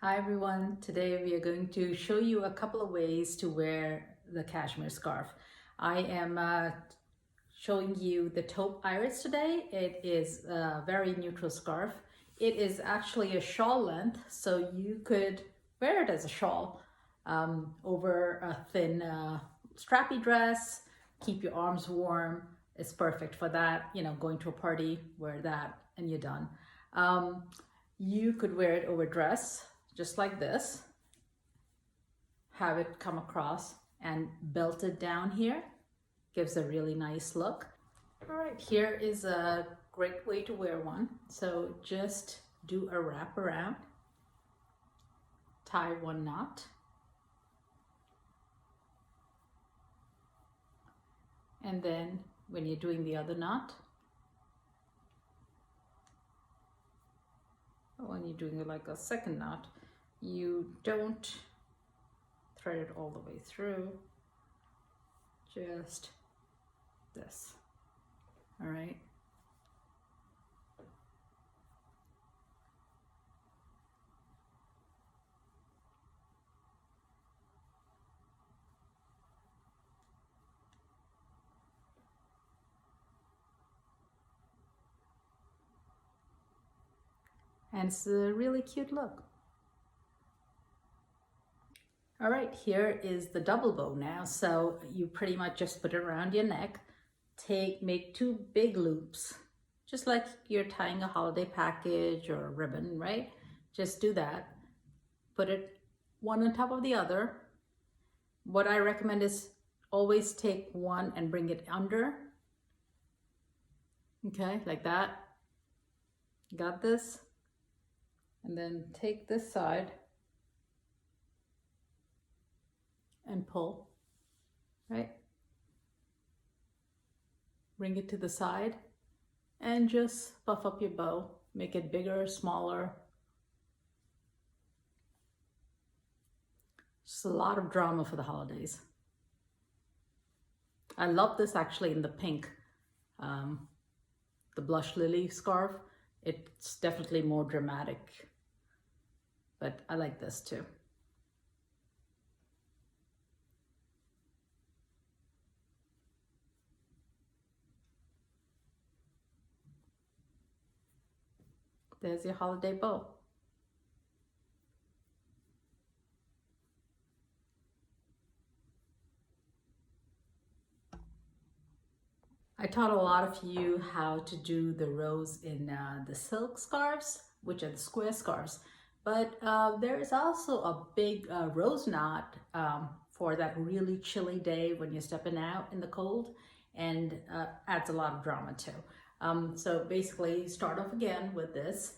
Hi everyone, today we are going to show you a couple of ways to wear the cashmere scarf. I am showing you the taupe iris today. It is a very neutral scarf. It is actually a shawl length, so you could wear it as a shawl over a thin strappy dress, keep your arms warm. It's perfect for that, going to a party, wear that and you're done. You could wear it over dress, just like this, have it come across and belted down here, gives a really nice look. All right, here is a great way to wear one. So just do a wrap around, tie one knot, and then when you're doing the other knot, when you're doing like a second knot, you don't thread it all the way through, just this. All right. And it's a really cute look. All right, here is the double bow now. So you pretty much just put it around your neck, make two big loops, just like you're tying a holiday package or a ribbon, right? Just do that. Put it one on top of the other. What I recommend is always take one and bring it under. Okay, like that. Got this? And then take this side and pull, right? Bring it to the side and just buff up your bow. Make it bigger, smaller. Just a lot of drama for the holidays. I love this actually in the pink, the blush lily scarf. It's definitely more dramatic, but I like this too. There's your holiday bow. I taught a lot of you how to do the rows in the silk scarves, which are the square scarves. But there is also a big rose knot for that really chilly day when you're stepping out in the cold, and adds a lot of drama too. So basically start off again with this.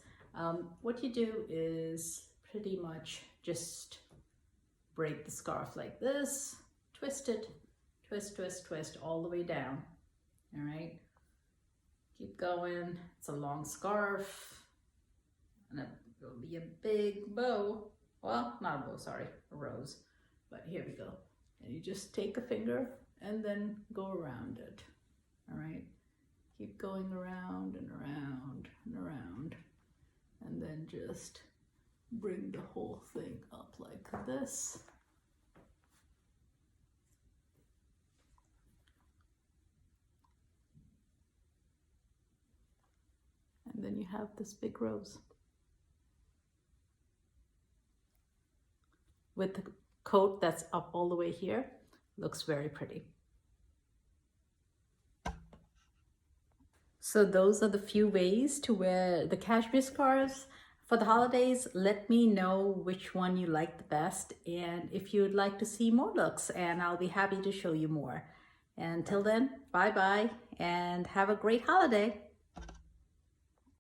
What you do is pretty much just break the scarf like this, twist it, twist, twist, twist all the way down. All right, keep going. It's a long scarf and it will be a big bow. Well, not a bow, sorry, a rose. But here we go. And you just take a finger and then go around it. All right, keep going around and around and around. And then just bring the whole thing up like this. And then you have this big rose. With the coat that's up all the way here, looks very pretty. So those are the few ways to wear the cashmere scarves for the holidays. Let me know which one you like the best and if you'd like to see more looks, and I'll be happy to show you more. Until then, bye-bye and have a great holiday.